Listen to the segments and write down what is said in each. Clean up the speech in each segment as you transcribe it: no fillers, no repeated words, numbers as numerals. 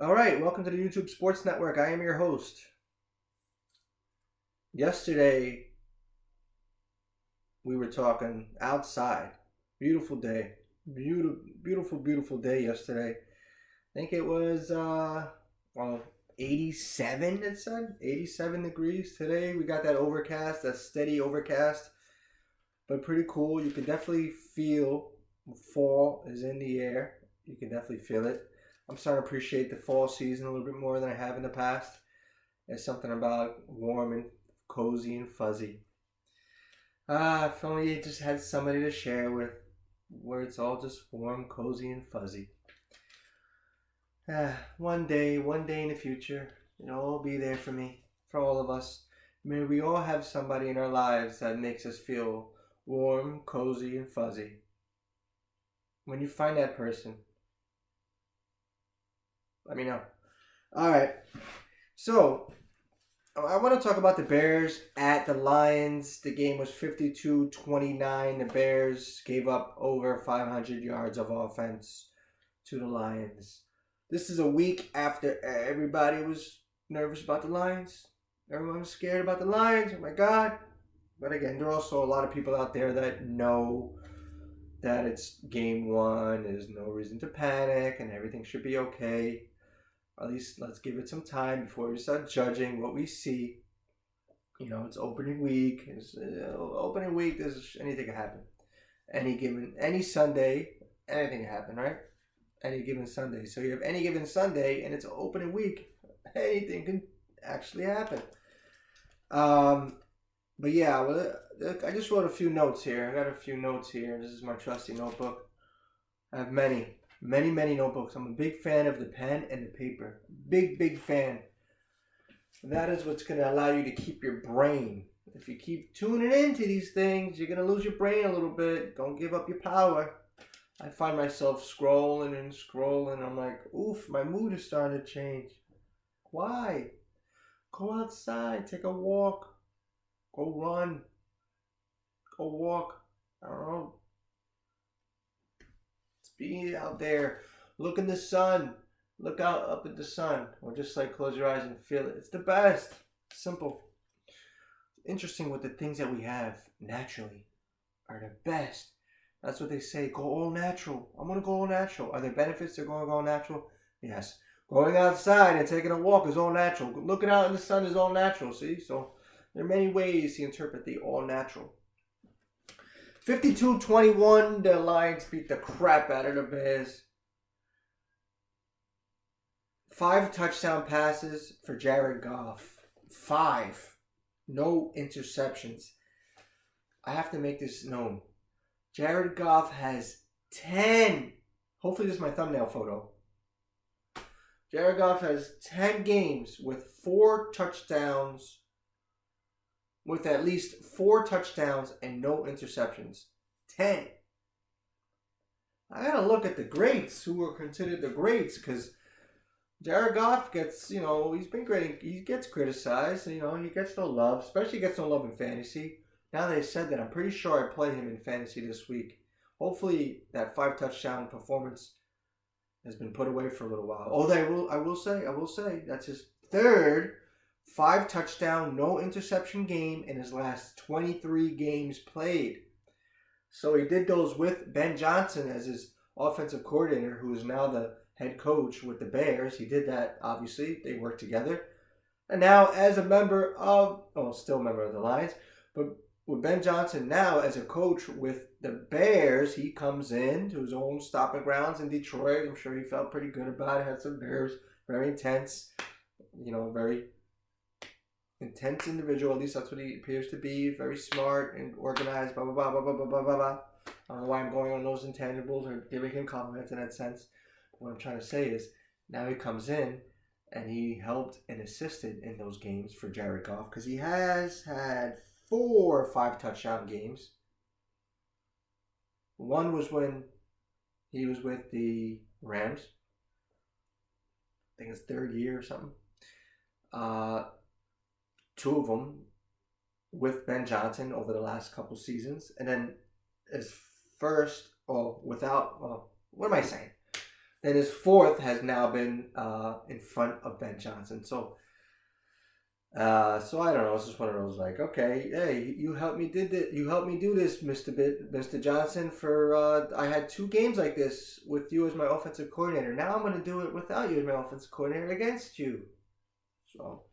All right, welcome to the YouTube Sports Network. I am your host. Yesterday, we were talking outside. Beautiful day. Beautiful day yesterday. I think it was, well, 87, it said. 87 degrees today. We got that overcast, that steady overcast, but pretty cool. You can definitely feel fall is in the air. You can definitely feel it. I'm starting to appreciate the fall season a little bit more than I have in the past. There's something about warm and cozy and fuzzy. If only you just had somebody to share with where it's all just warm, cozy, and fuzzy. One day in the future, it'll all be there for me, for all of us. May we all have somebody in our lives that makes us feel warm, cozy, and fuzzy. When you find that person, let me know. All right. So, I want to talk about the Bears at the Lions. The game was 52-29. The Bears gave up over 500 yards of offense to the Lions. This is a week after everybody was nervous about the Lions. Everyone was scared about the Lions. Oh my God. But again, there are also a lot of people out there that know that it's game one. There's no reason to panic and everything should be okay. At least let's give it some time before we start judging what we see. It's opening week. Opening week, anything can happen. Any Sunday, anything can happen, right? Any given Sunday. So you have any given Sunday, and it's opening week. Anything can actually happen. But yeah, I just wrote a few notes here. I got a few notes here. This is my trusty notebook. I have many notebooks. I'm a big fan of the pen and the paper. Big fan. That is what's going to allow you to keep your brain. If you keep tuning into these things, you're going to lose your brain a little bit. Don't give up your power. I find myself scrolling and scrolling. I'm like, oof, my mood is starting to change. Why? Go outside, take a walk, go run, go walk. I don't know. Be out there. Look in the sun. Look out up at the sun. Or just like close your eyes and feel it. It's the best. Simple. Interesting what the things that we have naturally are the best. That's what they say. Go all natural. I'm going to go all natural. Are there benefits to going all natural? Yes. Going outside and taking a walk is all natural. Looking out in the sun is all natural. See? So there are many ways to interpret the all natural. 52-21, the Lions beat the crap out of the Bears. 5 touchdown passes for Jared Goff. 5. No interceptions. I have to make this known. Jared Goff has 10. Hopefully this is my thumbnail photo. Jared Goff has 10 games with 4 touchdowns, with at least 4 touchdowns and no interceptions. 10. I gotta look at the greats, who are considered the greats, because Jared Goff gets, he's been great. He gets criticized, he gets no love, especially gets no love in fantasy. Now they said that, I'm pretty sure I play him in fantasy this week. Hopefully that 5 touchdown performance has been put away for a little while. I will say, that's his third 5 touchdown, no interception game in his last 23 games played. So he did those with Ben Johnson as his offensive coordinator, who is now the head coach with the Bears. He did that, obviously. They worked together. And now as a still a member of the Lions, but with Ben Johnson now as a coach with the Bears, he comes in to his own stopping grounds in Detroit. I'm sure he felt pretty good about it. Had some Bears, very intense, very intense individual. At least that's what he appears to be. Very smart and organized. Blah blah blah blah blah blah blah blah. I don't know why I'm going on those intangibles or giving him compliments in that sense. But what I'm trying to say is now he comes in and he helped and assisted in those games for Jared Goff because he has had 4 or 5 touchdown games. One was when he was with the Rams. I think it's third year or something. 2 of them with Ben Johnson over the last couple seasons. And then his first, what am I saying? then his fourth has now been in front of Ben Johnson. So I don't know. It's just one of those like, okay, hey, you helped me You helped me do this, Mr. Johnson. For I had 2 games like this with you as my offensive coordinator. Now I'm going to do it without you as my offensive coordinator against you. So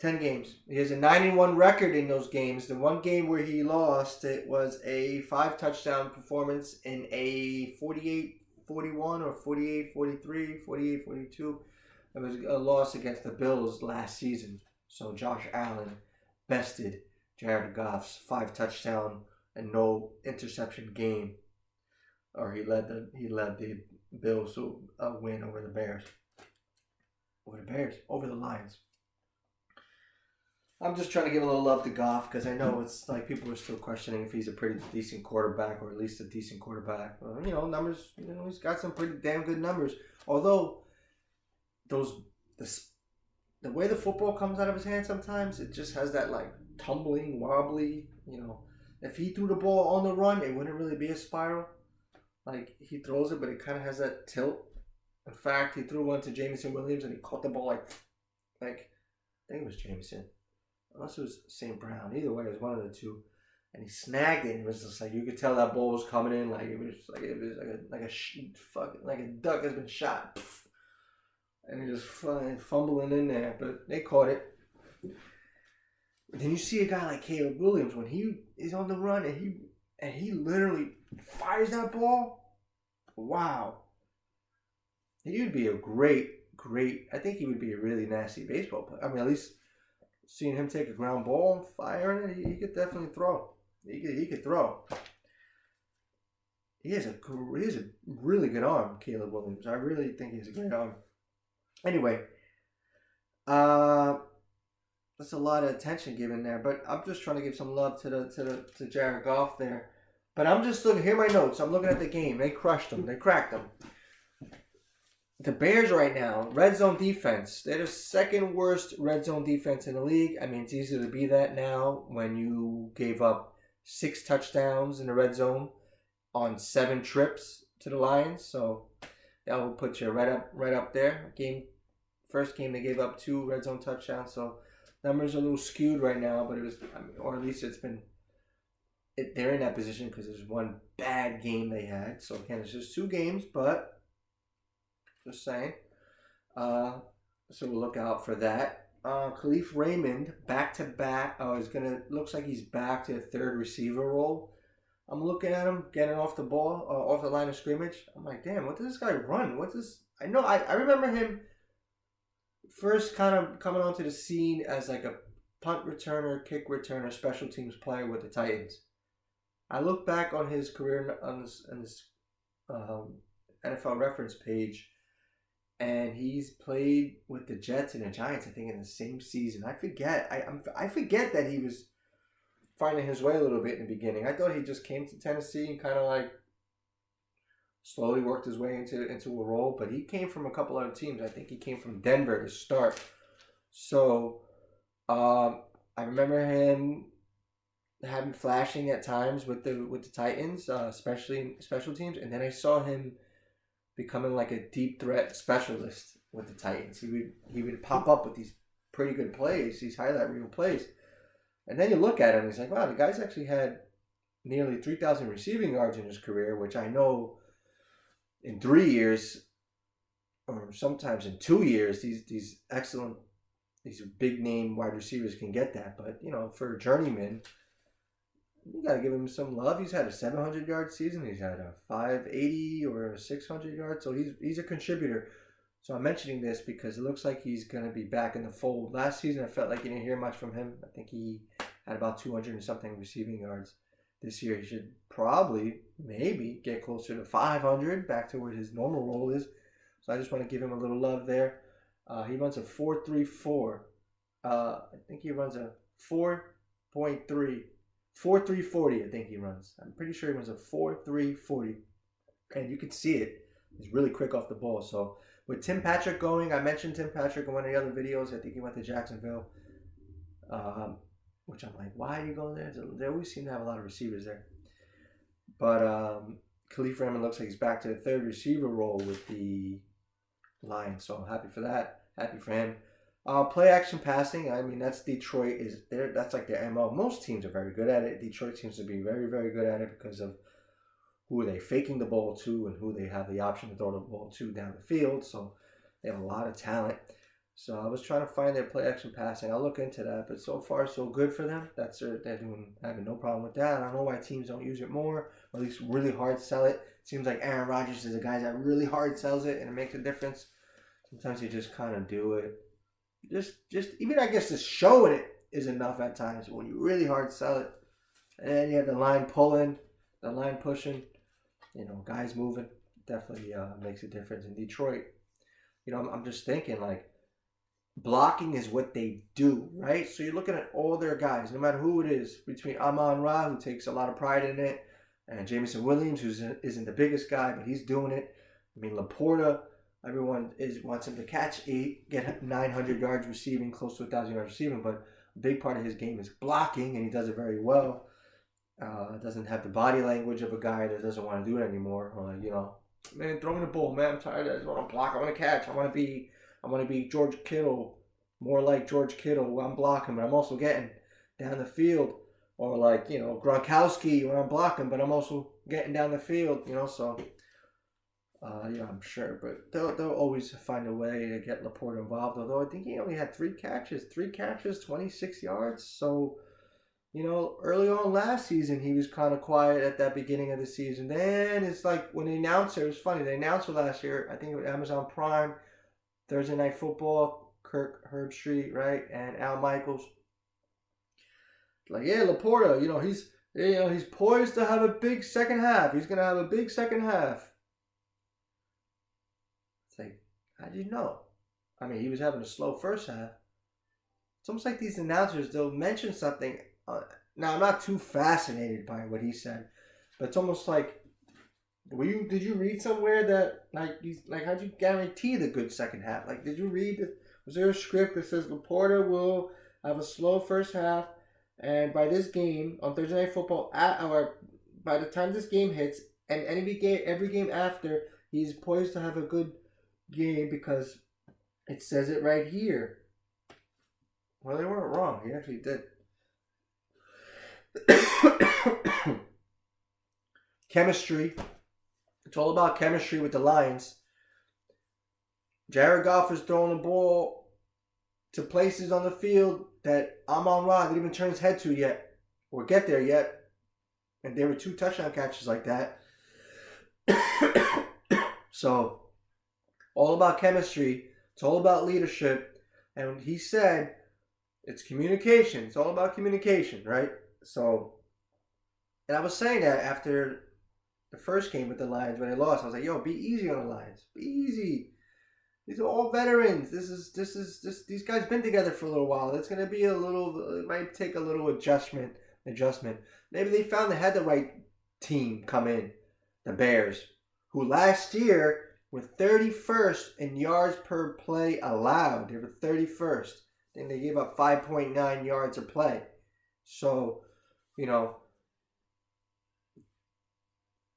10 games. He has a 9-1 record in those games. The one game where he lost, it was a 5-touchdown performance in a 48-41 or 48-43, 48-42. It was a loss against the Bills last season. So Josh Allen bested Jared Goff's 5-touchdown and no interception game, or he led the Bills to a win over the Bears. Over the Lions. I'm just trying to give a little love to Goff because I know it's like people are still questioning if he's a pretty decent quarterback or at least a decent quarterback. Numbers. He's got some pretty damn good numbers. Although the way the football comes out of his hand sometimes, it just has that like tumbling, wobbly. If he threw the ball on the run, it wouldn't really be a spiral. Like he throws it, but it kind of has that tilt. In fact, he threw one to Jameson Williams and he caught the ball like I think it was Jameson. Unless it was St. Brown. Either way, it was one of the two. And he snagged it. And it was just like, you could tell that ball was coming in like like a duck has been shot. And he just fumbling in there. But they caught it. But then you see a guy like Caleb Williams when he is on the run and he literally fires that ball. Wow. He would be a great, I think he would be a really nasty baseball player. I mean, at least seeing him take a ground ball and fire it, he could definitely throw. He could throw. He has a really good arm, Caleb Williams. I really think he has a great arm. Anyway, that's a lot of attention given there, but I'm just trying to give some love to Jared Goff there. But I'm just looking. Here are my notes. I'm looking at the game. They crushed them. They cracked them. The Bears right now, red zone defense. They're the second worst red zone defense in the league. I mean, it's easy to be that now when you gave up 6 touchdowns in the red zone on 7 trips to the Lions. So that will put you right up there. First game they gave up 2 red zone touchdowns. So numbers are a little skewed right now, but it was, or at least they're in that position because there's one bad game they had. So again, it's just 2 games, but. Just saying. So we'll look out for that. Khalif Raymond, back-to-back. Looks like he's back to the 3rd receiver role. I'm looking at him getting off the ball, off the line of scrimmage. I'm like, damn, what does this guy run? I remember him first kind of coming onto the scene as like a punt returner, kick returner, special teams player with the Titans. I look back on his career on this NFL reference page, and he's played with the Jets and the Giants, I think, in the same season. I forget. I forget that he was finding his way a little bit in the beginning. I thought he just came to Tennessee and kind of like slowly worked his way into a role. But he came from a couple other teams. I think he came from Denver to start. So I remember him having flashing at times with the Titans, especially in special teams. And then I saw him becoming like a deep threat specialist with the Titans. He would pop up with these pretty good plays, these highlight reel plays. And then you look at him and he's like, wow, the guy's actually had nearly 3,000 receiving yards in his career, which I know in 3 years or sometimes in 2 years, these big name wide receivers can get that. But, for a journeyman, you got to give him some love. He's had a 700-yard season. He's had a 580 or a 600-yard. So he's a contributor. So I'm mentioning this because it looks like he's going to be back in the fold. Last season, I felt like you didn't hear much from him. I think he had about 200 and something receiving yards. This year, he should maybe get closer to 500, back to where his normal role is. So I just want to give him a little love there. He runs a 4.34. I think he runs a 4.3. 4.340, I think he runs. I'm pretty sure he runs a 4.340. And you can see it. He's really quick off the ball. So with Tim Patrick going, I mentioned Tim Patrick in one of the other videos. I think he went to Jacksonville. Which I'm like, why are you going there? They always seem to have a lot of receivers there. But Khalif Raymond looks like he's back to the third receiver role with the Lions, so I'm happy for that. Happy for him. Play action passing. I mean, that's Detroit is there. That's like their MO. Most teams are very good at it. Detroit seems to be very, very good at it because of who are they faking the ball to and who they have the option to throw the ball to down the field. So they have a lot of talent. So I was trying to find their play action passing. I'll look into that, but so far so good for them. They're having no problem with that. I don't know why teams don't use it more, or at least really hard sell it. It seems like Aaron Rodgers is a guy that really hard sells it, and it makes a difference. Sometimes you just kind of do it. Just even I guess just showing it is enough at times when you really hard sell it. And then you have the line pulling, the line pushing, guys moving. Definitely makes a difference in Detroit. I'm just thinking like blocking is what they do, right? So you're looking at all their guys, no matter who it is, between Amon-Ra, who takes a lot of pride in it, and Jameson Williams, who isn't the biggest guy, but he's doing it. I mean, Laporta, everyone wants him to catch 8, get 900 yards receiving, close to 1,000 yards receiving, but a big part of his game is blocking, and he does it very well. Doesn't have the body language of a guy that doesn't want to do it anymore. Man, throw me the ball, man. I'm tired. I just want to block. I want to catch. I want to be George Kittle, more like George Kittle. I'm blocking, but I'm also getting down the field. Or like, Gronkowski, where I'm blocking, but I'm also getting down the field, so... I'm sure, but they'll always find a way to get Laporta involved. Although I think he only had 3 catches, 26 yards. So, early on last season he was kind of quiet at that beginning of the season. Then it's like when the announcer, it was funny. The announcer last year, I think it was Amazon Prime, Thursday Night Football, Kirk Herbstreit, right, and Al Michaels. Like, yeah, Laporta, he's poised to have a big second half. He's gonna have a big second half. Like, how do you know? I mean, he was having a slow first half. It's almost like these announcers, they'll mention something. Now, I'm not too fascinated by what he said, but it's almost like, did you read somewhere that, how'd you guarantee the good second half? Like, did you read, was there a script that says Laporta will have a slow first half, and by this game, on Thursday Night Football, or by the time this game hits, and every game after, he's poised to have a good game because it says it right here. Well, they weren't wrong. He actually did. Chemistry. It's all about chemistry with the Lions. Jared Goff is throwing the ball to places on the field that Amon-Ra didn't even turn his head to yet or get there yet. And there were 2 touchdown catches like that. So, all about chemistry. It's all about leadership. And he said it's communication. It's all about communication, right? So, and I was saying that after the first game with the Lions when they lost. I was like, yo, be easy on the Lions. Be easy. These are all veterans. These guys been together for a little while. It's going to be it might take a little adjustment. Maybe they had the right team come in, the Bears, who last year were 31st in yards per play allowed. They were 31st. Then they gave up 5.9 yards a play. So,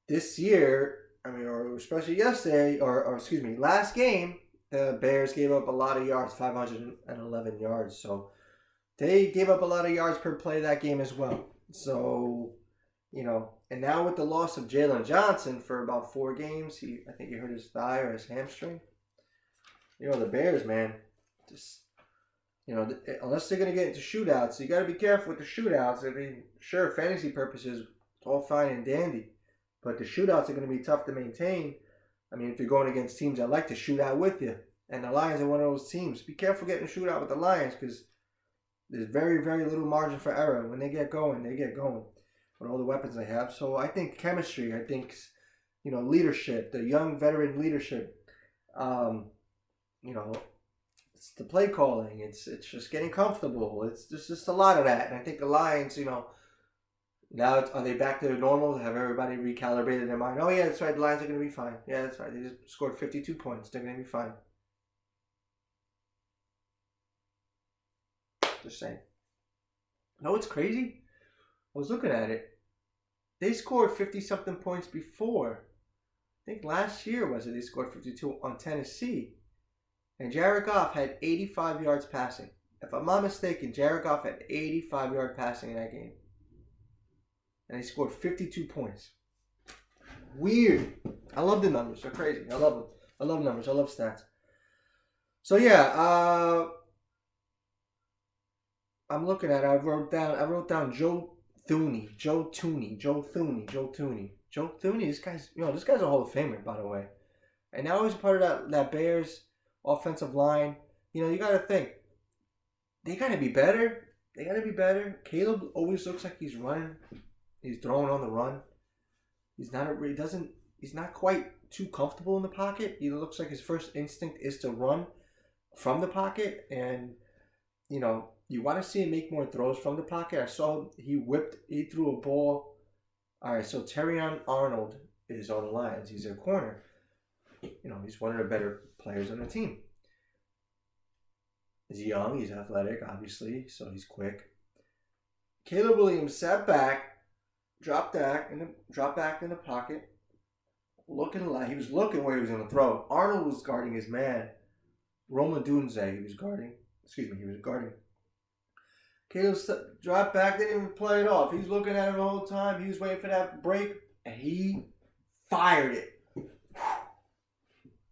this year, or especially yesterday, or excuse me, last game, the Bears gave up a lot of yards, 511 yards. So they gave up a lot of yards per play that game as well. So, and now with the loss of Jalen Johnson for about 4 games, I think he hurt his thigh or his hamstring. The Bears, man, just, unless they're going to get into shootouts, you got to be careful with the shootouts. I mean, sure, fantasy purposes, it's all fine and dandy. But the shootouts are going to be tough to maintain. I mean, if you're going against teams that like to shoot out with you. And the Lions are one of those teams. Be careful getting a shootout with the Lions because there's very, very little margin for error. When they get going, with all the weapons they have. So I think chemistry, leadership, the young veteran leadership, it's the play calling. It's just getting comfortable. It's just a lot of that. And I think the Lions, now, are they back to normal? Have everybody recalibrated their mind? Oh, yeah, that's right. The Lions are going to be fine. Yeah, that's right. They just scored 52 points. They're going to be fine. Just saying. No, it's crazy. I was looking at it. They scored 50-something points before. I think last year was it? They scored 52 on Tennessee. And Jared Goff had 85 yards passing. If I'm not mistaken, Jared Goff had 85-yard passing in that game. And he scored 52 points. Weird. I love the numbers. They're crazy. I love them. I love numbers. I love stats. So yeah, I'm looking at it. I wrote down Joe Thuney. This guy's a Hall of Famer, by the way. And now he's part of that Bears offensive line. You got to think. They got to be better. Caleb always looks like he's running. He's throwing on the run. He's not quite too comfortable in the pocket. He looks like his first instinct is to run from the pocket. And, you want to see him make more throws from the pocket. I saw he threw a ball. All right, so Terrion Arnold is on the Lions. He's a corner. He's one of the better players on the team. He's young, he's athletic, obviously, so he's quick. Caleb Williams sat back, dropped back in the pocket, looking like he was looking where he was going to throw. Arnold was guarding his man, Rome Odunze. He was guarding. Caleb dropped back, didn't even play it off. He's looking at him the whole time. He was waiting for that break, and he fired it.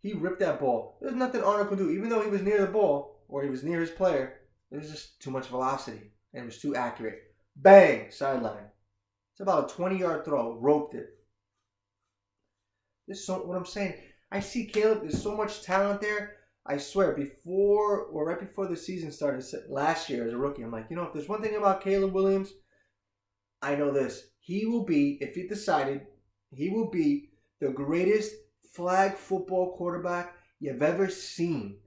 He ripped that ball. There's nothing Arnold could do. Even though he was near the ball, or he was near his player, there was just too much velocity, and it was too accurate. Bang! Sideline. It's about a 20-yard throw. Roped it. What I'm saying. I see Caleb. There's so much talent there. I swear, right before the season started last year as a rookie, I'm like, if there's one thing about Caleb Williams, I know this. He will be, if he decided, he will be the greatest flag football quarterback you've ever seen.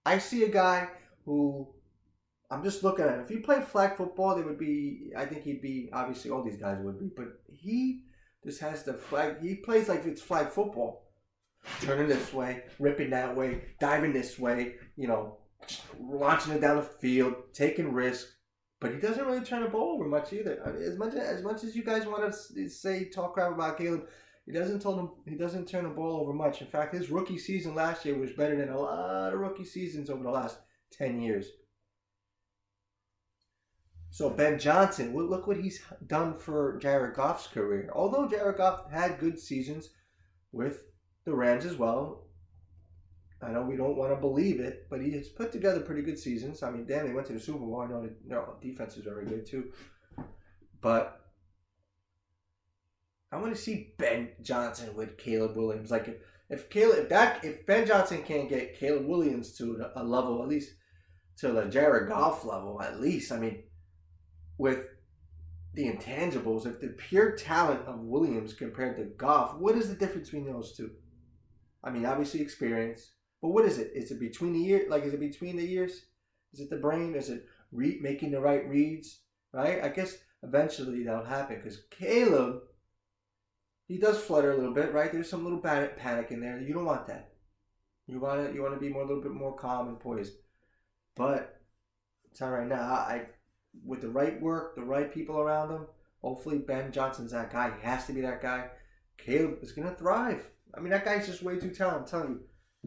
I see a guy who, I'm just looking at him. If he played flag football, I think he'd be, obviously all these guys would be, but he just has the flag. He plays like it's flag football. Turning this way, ripping that way, diving this way, launching it down the field, taking risks. But he doesn't really turn the ball over much either. I mean, as much as you guys want to talk crap about Caleb, he doesn't turn the ball over much. In fact, his rookie season last year was better than a lot of rookie seasons over the last 10 years. So Ben Johnson, look what he's done for Jared Goff's career. Although Jared Goff had good seasons with the Rams as well. I know we don't want to believe it, but he has put together pretty good seasons. I mean, damn, they went to the Super Bowl. I know the defense is very good too. But I want to see Ben Johnson with Caleb Williams. Like if Ben Johnson can't get Caleb Williams to a level, at least to the Jared Goff level, at least. I mean, with the intangibles, if the pure talent of Williams compared to Goff, what is the difference between those two? I mean, obviously experience, but what is it? Is it between the years? Is it between the years? Is it the brain? Is it making the right reads? Right? I guess eventually that'll happen because Caleb, he does flutter a little bit, right? There's some little panic in there. You don't want that. You want to be a little bit more calm and poised. But I'm telling you right now, with the right work, the right people around him, hopefully Ben Johnson's that guy. He has to be that guy. Caleb is going to thrive. I mean, that guy's just way too talented. I'm telling you.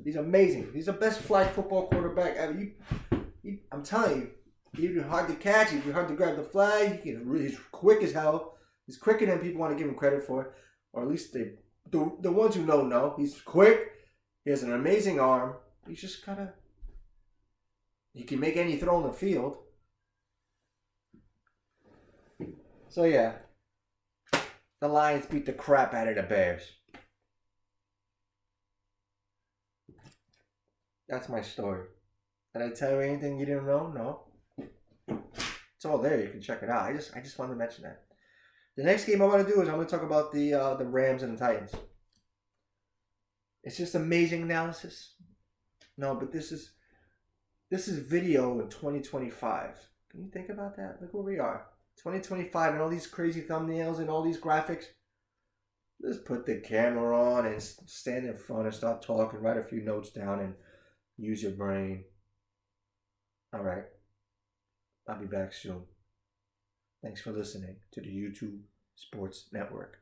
He's amazing. He's the best flag football quarterback ever. I'm telling you, he's hard to catch. He's hard to grab the flag. He's quick as hell. He's quicker than people want to give him credit for. Or at least the ones who know. He's quick. He has an amazing arm. He's just he can make any throw on the field. So, yeah. The Lions beat the crap out of the Bears. That's my story. Did I tell you anything you didn't know? No. It's all there. You can check it out. I just wanted to mention that. The next game I want to do is I'm going to talk about the Rams and the Titans. It's just amazing analysis. No, but this is video in 2025. Can you think about that? Look where we are. 2025 and all these crazy thumbnails and all these graphics. Just put the camera on and stand in front and start talking. Write a few notes down and use your brain. All right. I'll be back soon. Thanks for listening to the YouTube Sports Network.